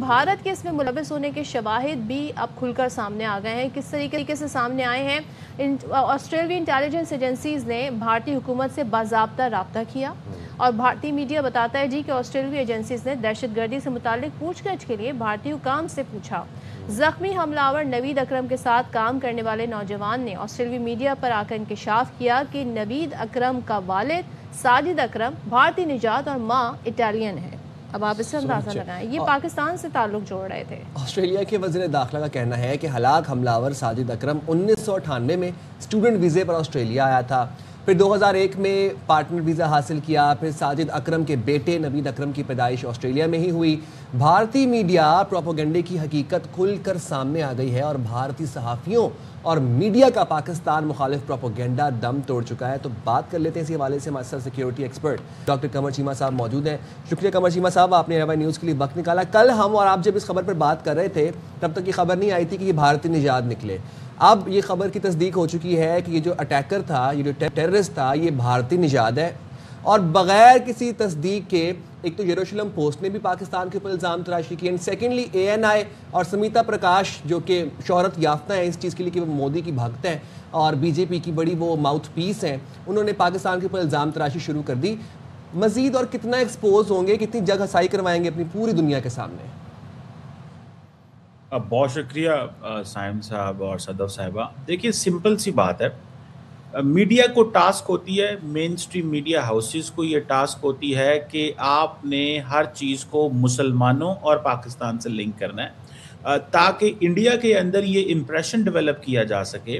भारत के इसमें मुलविस होने के शवाहिद भी अब खुलकर सामने आ गए हैं। किस तरीके से सामने आए हैं? ऑस्ट्रेलियाई इंटेलिजेंस एजेंसीज ने भारतीय हुकूमत से बाज़ाब्ता राब्ता किया और भारतीय मीडिया बताता है जी कि ऑस्ट्रेलियाई एजेंसीज ने दहशतगर्दी से मुताल्लिक पूछताछ के लिए भारतीय हुकाम से पूछा। जख्मी हमलावर नवीद अकरम के साथ काम करने वाले नौजवान ने ऑस्ट्रेलियाई मीडिया पर आकर इंकशाफ किया कि नवीद अकरम का वालिद साजिद अकरम भारतीय निजात और माँ इटालियन है। अब आप इससे अंदाजा लगाएं, ये पाकिस्तान से ताल्लुक जोड़ रहे थे। ऑस्ट्रेलिया के वज़ीर दाखिला का कहना है कि हलाक हमलावर साजिद अकरम 1998 में स्टूडेंट वीज़े पर ऑस्ट्रेलिया आया था, फिर 2001 में पार्टनर वीज़ा हासिल किया, फिर साजिद अकरम के बेटे नवीद अकरम की पैदाइश ऑस्ट्रेलिया में ही हुई। भारतीय मीडिया प्रोपेगेंडे की हकीकत खुलकर सामने आ गई है और भारतीय सहाफ़ियों और मीडिया का पाकिस्तान मुखालिफ प्रोपेगेंडा दम तोड़ चुका है। तो बात कर लेते हैं इस हवाले से हमारे साथ सिक्योरिटी एक्सपर्ट डॉक्टर कमर चीमा साहब मौजूद हैं। शुक्रिया कमर चीमा साहब, आपने AY न्यूज़ के लिए वक्त निकाला। कल हम और आप जब इस खबर पर बात कर रहे थे तब तक ये खबर नहीं आई थी कि ये भारतीय निजात निकले। अब ये खबर की तस्दीक हो चुकी है कि ये जो अटैकर था, ये जो टेररिस्ट था, ये भारतीय निजात है और बगैर किसी तस्दीक के एक तो यरूशलेम पोस्ट ने भी पाकिस्तान के ऊपर इल्ज़ाम तराशी किए, सेकेंडली ANI और समिता प्रकाश जो कि शोहरत याफ्ता है इस चीज़ के लिए कि वो मोदी की भक्त हैं और BJP की बड़ी वो माउथ पीस हैं, उन्होंने पाकिस्तान के ऊपर इल्ज़ाम तराशी शुरू कर दी। मज़ीद और कितना एक्सपोज होंगे, कितनी जग हसाई करवाएंगे अपनी पूरी दुनिया के सामने? बहुत शुक्रिया साइम साहब और सदफ साहिबा। देखिए, सिंपल सी बात है, मीडिया को टास्क होती है, मेन स्ट्रीम मीडिया हाउसेस को ये टास्क होती है कि आपने हर चीज़ को मुसलमानों और पाकिस्तान से लिंक करना है ताकि इंडिया के अंदर ये इम्प्रेशन डेवलप किया जा सके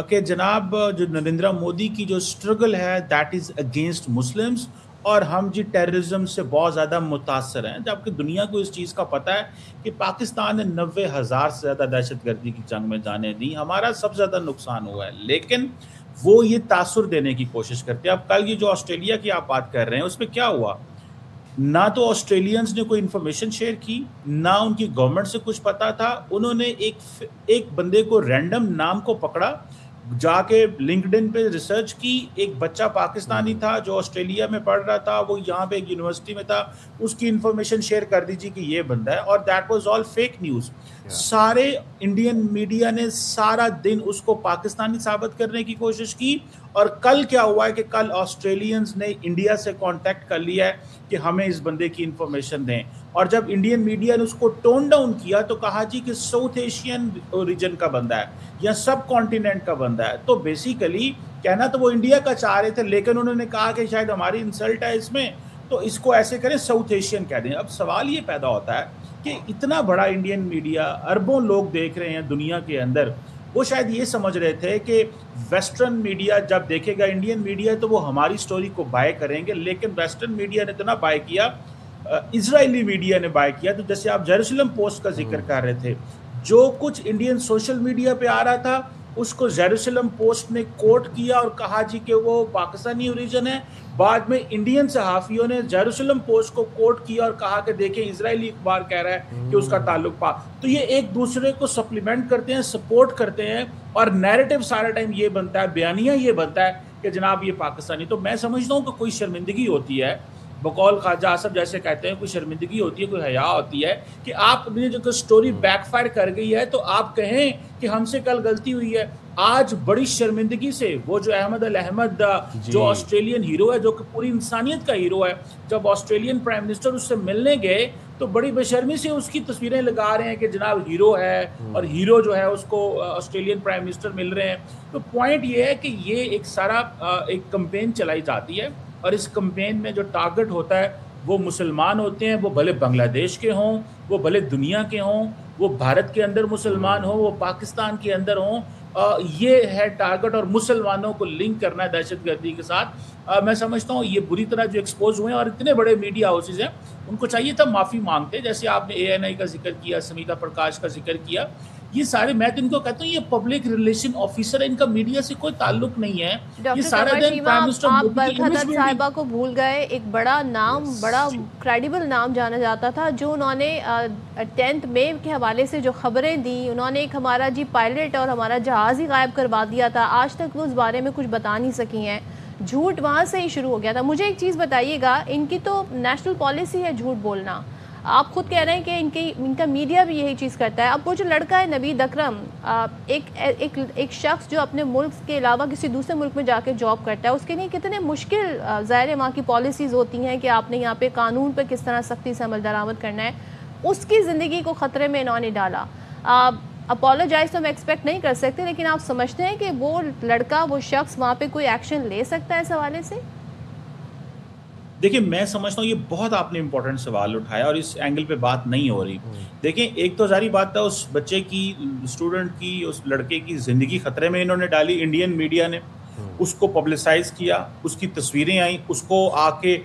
कि जनाब जो नरेंद्र मोदी की जो स्ट्रगल है दैट इज़ अगेंस्ट मुस्लिम्स और हम जी टेररिज्म से बहुत ज़्यादा मुतासर हैं, जबकि दुनिया को इस चीज़ का पता है कि पाकिस्तान ने 90,000 से ज़्यादा दहशतगर्दी की जंग में जाने दी, हमारा सबसे ज़्यादा नुकसान हुआ है, लेकिन वो ये तासुर देने की कोशिश करते हैं। अब कल ये जो ऑस्ट्रेलिया की आप बात कर रहे हैं उसमें क्या हुआ, ना तो ऑस्ट्रेलियंस ने कोई इन्फॉर्मेशन शेयर की, ना उनकी गवर्नमेंट से कुछ पता था। उन्होंने एक बंदे को रैंडम नाम को पकड़ा, जाके लिंक्डइन पे रिसर्च की, एक बच्चा पाकिस्तानी था जो ऑस्ट्रेलिया में पढ़ रहा था, वो यहाँ पे एक यूनिवर्सिटी में था, उसकी इन्फॉर्मेशन शेयर कर दीजिए कि ये बंदा है, और that was all fake news. सारे इंडियन मीडिया ने सारा दिन उसको पाकिस्तानी साबित करने की कोशिश की, और कल क्या हुआ है कि कल ऑस्ट्रेलियंस ने इंडिया से कांटेक्ट कर लिया है कि हमें इस बंदे की इन्फॉर्मेशन दें, और जब इंडियन मीडिया ने उसको टोन डाउन किया तो कहा जी कि साउथ एशियन रीजन का बंदा है या सब कॉन्टिनेंट का बंदा है। तो बेसिकली कहना तो वो इंडिया का चाह रहे थे, लेकिन उन्होंने कहा कि शायद हमारी इंसल्ट है इसमें, तो इसको ऐसे करें साउथ एशियन कह दें। अब सवाल ये पैदा होता है कि इतना बड़ा इंडियन मीडिया, अरबों लोग देख रहे हैं दुनिया के अंदर, वो शायद ये समझ रहे थे कि वेस्टर्न मीडिया जब देखेगा इंडियन मीडिया तो वो हमारी स्टोरी को बाय करेंगे, लेकिन वेस्टर्न मीडिया ने इतना बाय किया, इजरायली मीडिया ने बाय किया। तो जैसे आप जेरूसलम पोस्ट का जिक्र कर रहे थे, जो कुछ इंडियन सोशल मीडिया पे आ रहा था उसको जेरूसलम पोस्ट ने कोट किया और कहा जी कि वो पाकिस्तानी ओरिजिन है। बाद में इंडियन सहाफ़ियों ने जेरूसलम पोस्ट को कोट किया और कहा कि देखें इजरायली अखबार कह रहा है कि उसका ताल्लुक तो ये एक दूसरे को सप्लीमेंट करते हैं, सपोर्ट करते हैं, और नैरेटिव सारा टाइम ये बनता है, बयानिया ये बनता है कि जनाब ये पाकिस्तानी। तो मैं समझता हूँ कि कोई शर्मिंदगी होती है, बकौल ख्वाजा आसफ जैसे कहते हैं, कोई शर्मिंदगी होती है, कोई हया होती है कि आपने जो स्टोरी बैकफायर कर गई है तो आप कहें कि हमसे कल गलती हुई है। आज बड़ी शर्मिंदगी से वो जो अहमद अल अहमद जो ऑस्ट्रेलियन हीरो है, जो कि पूरी इंसानियत का हीरो है, जब ऑस्ट्रेलियन प्राइम मिनिस्टर उससे मिलने गए तो बड़ी बेशर्मी से उसकी तस्वीरें लगा रहे हैं कि जनाब हीरो है, और हीरो जो है उसको ऑस्ट्रेलियन प्राइम मिनिस्टर मिल रहे हैं। तो पॉइंट ये है कि ये एक सारा एक कैंपेन चलाई जाती है, और इस कैंपेन में जो टारगेट होता है वो मुसलमान होते हैं, वो भले बांग्लादेश के हों, वो भले दुनिया के हों, वो भारत के अंदर मुसलमान हों, वो पाकिस्तान के अंदर हों, ये है टारगेट, और मुसलमानों को लिंक करना है दहशतगर्दी के साथ। मैं समझता हूँ ये बुरी तरह जो एक्सपोज हुए हैं, और इतने बड़े मीडिया हाउसेज हैं, उनको चाहिए था माफ़ी मांगते, जैसे आपने ANI का जिक्र किया, समिता प्रकाश का जिक्र किया, ये सारे, मैं तो इनको कहता हूँ ये पब्लिक रिलेशन ऑफिसर है, इनका मीडिया से कोई ताल्लुक नहीं है। ये सारा दिन प्राइम मिनिस्टर आप बरखत साहिबा को भूल गए, एक बड़ा नाम, बड़ा क्रेडिबल नाम जाना जाता था, जो उन्होंने 10th मई के हवाले से जो खबरें दी, उन्होंने एक हमारा जी पायलट और हमारा जहाज़ ही गायब करवा दिया था, आज तक वो उस बारे में कुछ बता नहीं सकी हैं। झूठ वहाँ से ही शुरू हो गया था। मुझे एक चीज़ बताइएगा, इनकी तो नेशनल पॉलिसी है झूठ बोलना, आप खुद कह रहे हैं कि इनका मीडिया भी यही चीज़ करता है। अब वो जो लड़का है नवीद अकरम, एक शख्स जो अपने मुल्क के अलावा किसी दूसरे मुल्क में जाके जॉब करता है, उसके लिए कितने मुश्किल ज़ाहिर है वहाँ की पॉलिसीज़ होती हैं कि आपने यहाँ पे कानून पर किस तरह सख्ती से अमल दरामद करना है। उसकी ज़िंदगी को ख़तरे में इन्होंने डाला। अपोलोजाइज तो हम एक्सपेक्ट नहीं कर सकते, लेकिन आप समझते हैं कि वो लड़का, वो शख्स वहाँ पे कोई एक्शन ले सकता है इस हवाले से? देखिए, मैं समझता हूँ ये बहुत आपने इंपॉर्टेंट सवाल उठाया और इस एंगल पे बात नहीं हो रही। देखिए, एक तो जारी बात था उस बच्चे की, स्टूडेंट की, उस लड़के की ज़िंदगी खतरे में इन्होंने डाली। इंडियन मीडिया ने उसको पब्लिसाइज किया, उसकी तस्वीरें आई, उसको आके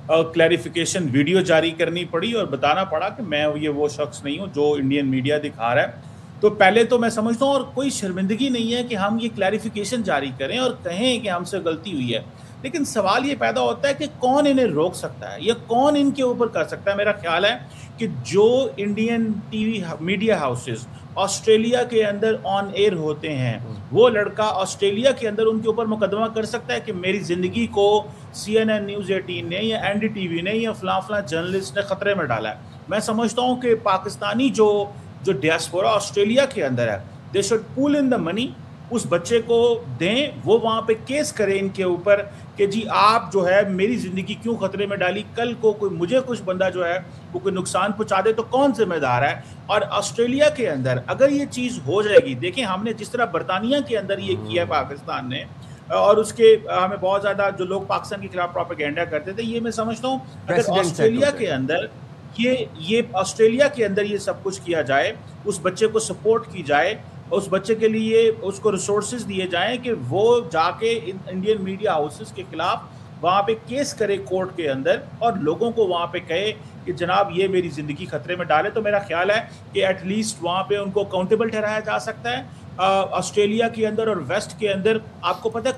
क्लैरिफिकेशन वीडियो जारी करनी पड़ी और बताना पड़ा कि मैं ये वो शख्स नहीं हूँ जो इंडियन मीडिया दिखा रहा है। तो पहले तो मैं समझता हूँ, और कोई शर्मिंदगी नहीं है कि हम ये क्लैरिफिकेशन जारी करें और कहें कि हमसे गलती हुई है, लेकिन सवाल ये पैदा होता है कि कौन इन्हें रोक सकता है या कौन इनके ऊपर कर सकता है। मेरा ख्याल है कि जो Indian TV media houses Australia के अंदर ऑन एयर होते हैं, वो लड़का ऑस्ट्रेलिया के अंदर उनके ऊपर मुकदमा कर सकता है कि मेरी ज़िंदगी को CNN न्यूज़ 18 ने या NDTV ने या फलां जर्नलिस्ट ने ख़तरे में डाला है। मैं समझता हूँ कि पाकिस्तानी जो डियास्पोरा ऑस्ट्रेलिया के अंदर है, they should pool in the money, उस बच्चे को दें, वो वहाँ पे केस करें इनके ऊपर कि जी आप जो है मेरी ज़िंदगी क्यों ख़तरे में डाली, कल को कोई मुझे कुछ बंदा जो है वो कोई नुकसान पहुँचा दे तो कौन जिम्मेदार है। और ऑस्ट्रेलिया के अंदर अगर ये चीज़ हो जाएगी, देखें हमने जिस तरह बरतानिया के अंदर ये किया है पाकिस्तान ने, और उसके हमें बहुत ज़्यादा जो लोग पाकिस्तान के खिलाफ प्रोपेगेंडा करते थे, ये मैं समझता हूँ अगर ऑस्ट्रेलिया के अंदर ये ऑस्ट्रेलिया के अंदर ये सब कुछ किया जाए, उस बच्चे को सपोर्ट की जाए, उस बच्चे के लिए उसको रिसोर्सेज दिए जाएं कि वो जाके इंडियन मीडिया हाउसेस के खिलाफ वहाँ पे केस करे कोर्ट के अंदर और लोगों को वहाँ पे कहे कि जनाब ये मेरी ज़िंदगी खतरे में डाले, तो मेरा ख्याल है कि एटलीस्ट वहाँ पे उनको अकाउंटेबल ठहराया जा सकता है। ऑस्ट्रेलिया के अंदर और वेस्ट के अंदर आपको पता है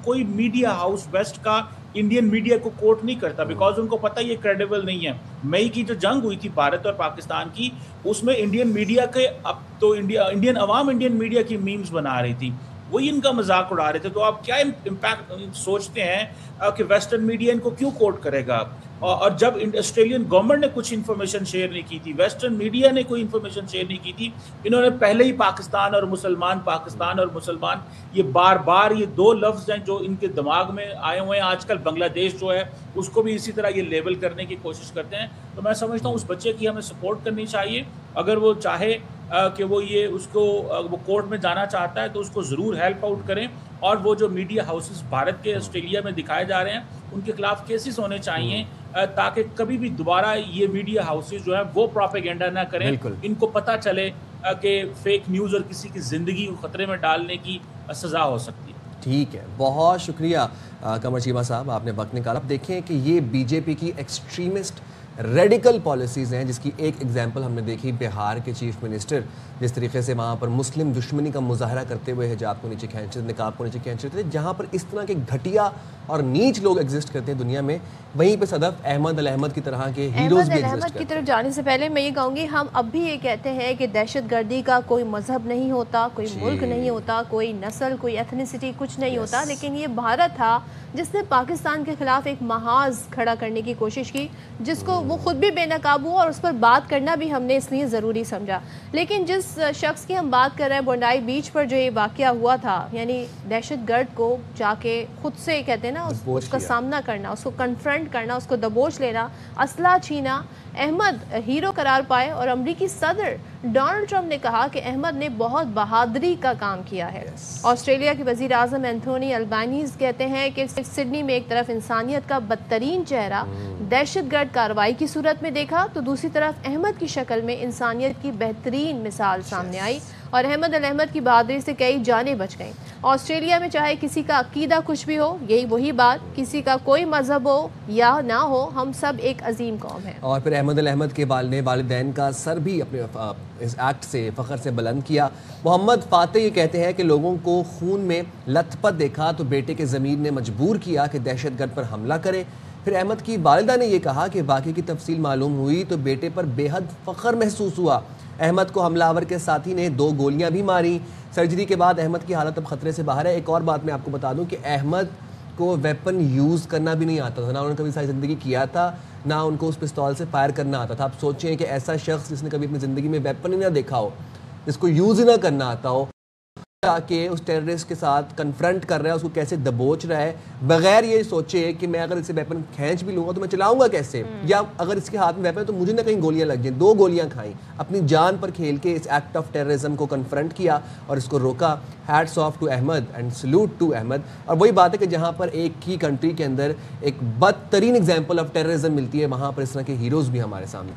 कोई मीडिया हाउस वेस्ट का इंडियन मीडिया को कोट नहीं करता, बिकॉज उनको पता ये क्रेडिबल नहीं है। मई की जो जंग हुई थी भारत और पाकिस्तान की, उसमें इंडियन मीडिया के अब तो इंडियन अवाम इंडियन मीडिया की मीम्स बना रही थी, वही इनका मजाक उड़ा रहे थे। तो आप क्या इम्पैक्ट सोचते हैं कि वेस्टर्न मीडिया इनको क्यों कोट करेगा? और जब ऑस्ट्रेलियन गवर्नमेंट ने कुछ इन्फॉर्मेशन शेयर नहीं की थी, वेस्टर्न मीडिया ने कोई इन्फॉर्मेशन शेयर नहीं की थी, इन्होंने पहले ही पाकिस्तान और मुसलमान ये बार बार ये दो लफ्ज़ हैं जो इनके दिमाग में आए हुए हैं। आजकल बांग्लादेश जो है उसको भी इसी तरह ये लेबल करने की कोशिश करते हैं। तो मैं समझता हूँ उस बच्चे की हमें सपोर्ट करनी चाहिए। अगर वो चाहे कि वो वो कोर्ट में जाना चाहता है तो उसको ज़रूर हेल्प आउट करें, और वो जो मीडिया हाउसेस भारत के ऑस्ट्रेलिया में दिखाए जा रहे हैं उनके खिलाफ केसेस होने चाहिए, ताकि कभी भी दोबारा ये मीडिया हाउसेस जो है वो प्रोपेगेंडा ना करें। इनको पता चले कि फेक न्यूज़ और किसी की ज़िंदगी को ख़तरे में डालने की सज़ा हो सकती है। ठीक है, बहुत शुक्रिया कमर चीमा साहब, आपने वक्त निकाला। अब देखें कि ये बीजेपी की एक्सट्रीमिस्ट रेडिकल पॉलिसीज़ हैं, जिसकी एक एग्जांपल हमने देखी बिहार के चीफ मिनिस्टर जिस तरीके से वहाँ पर मुस्लिम दुश्मनी का मुजाहरा करते हुए हिजाब को नीचे खींचते, निकाब को नीचे खींचते थे। जहाँ पर इस तरह के घटिया और नीच लोग एग्जिस्ट करते हैं दुनिया में, वहीं पे सदफ अहमद अल अहमद की तरह के हीरोज भी एग्जिस्ट करते हैं। की तरफ जाने से पहले मैं ये कहूँगी, हम अब भी ये कहते हैं कि दहशतगर्दी का कोई मजहब नहीं होता, कोई मुल्क नहीं होता, कोई नस्ल, कोई एथनिसिटी, कुछ नहीं होता। लेकिन ये भारत था जिसने पाकिस्तान के खिलाफ एक महाज खड़ा करने की कोशिश की, जिसको वो खुद भी बेनकाब हुआ और उस पर बात करना भी हमने इसलिए ज़रूरी समझा। लेकिन जिस शख्स की हम बात कर रहे हैं, बोंडाई बीच पर जो ये वाक़या हुआ था, यानी दहशतगर्द को जाके खुद से कहते हैं ना उसका सामना करना, उसको कन्फ्रंट करना, उसको दबोच लेना, असला छीना, अहमद हीरो करार पाए। और अमरीकी सदर डोनाल्ड ट्रंप ने कहा कि अहमद ने बहुत बहादुरी का काम किया है। ऑस्ट्रेलिया के वज़ीर आज़म एंथोनी अल्बानीज़ कहते हैं कि सिडनी में एक तरफ इंसानियत का बदतरीन चेहरा दहशतगर्द कार्रवाई की सूरत में देखा, तो दूसरी तरफ अहमद की शक्ल में इंसानियत की बेहतरीन मिसाल सामने आई और अहमद अल अहमद की बहादुरी से कई जानें बच गईं। ऑस्ट्रेलिया में चाहे किसी का अकीदा कुछ भी हो, यही वही बात, किसी का कोई मजहब हो या ना हो, हम सब एक अजीम कौम है। और फिर अहमद अल अहमद के वालिदैन का सर भी अपने इस एक्ट से फ़ख्र से बुलंद किया। मोहम्मद फाते ये कहते हैं कि लोगों को खून में लथपथ देखा तो बेटे के ज़मीर ने मजबूर किया कि दहशतगर्द पर हमला करे। फिर अहमद की वालिदा ने यह कहा कि वाक़े की तफसील मालूम हुई तो बेटे पर बेहद फ़ख्र महसूस हुआ। अहमद को हमलावर के साथी ने 2 गोलियां भी मारी। सर्जरी के बाद अहमद की हालत अब ख़तरे से बाहर है। एक और बात मैं आपको बता दूं कि अहमद को वेपन यूज़ करना भी नहीं आता था, ना उन्होंने कभी सारी ज़िंदगी किया था, ना उनको उस पिस्तौल से फायर करना आता था। आप सोचें कि ऐसा शख्स जिसने कभी अपनी ज़िंदगी में वेपन ही ना देखा हो, जिसको यूज़ ही ना करना आता हो, आके उस टेररिस्ट के साथ कन्फ्रंट कर रहा है, उसको कैसे दबोच रहा है, बगैर ये सोचे कि मैं अगर इसे वेपन खींच भी लूंगा तो मैं चलाऊंगा कैसे, या अगर इसके हाथ में वेपन है तो मुझे ना कहीं गोलियां लग जाएं। 2 गोलियां खाई, अपनी जान पर खेल के इस एक्ट ऑफ टेररिज्म को कन्फ्रंट किया और इसको रोका। Hats off to Ahmed and salute to Ahmed. और वही बात है कि जहाँ पर एक ही कंट्री के अंदर एक बदतरीन एग्जाम्पल ऑफ टेररिज्म मिलती है, वहाँ पर इस तरह के हीरोज़ भी हमारे सामने थे।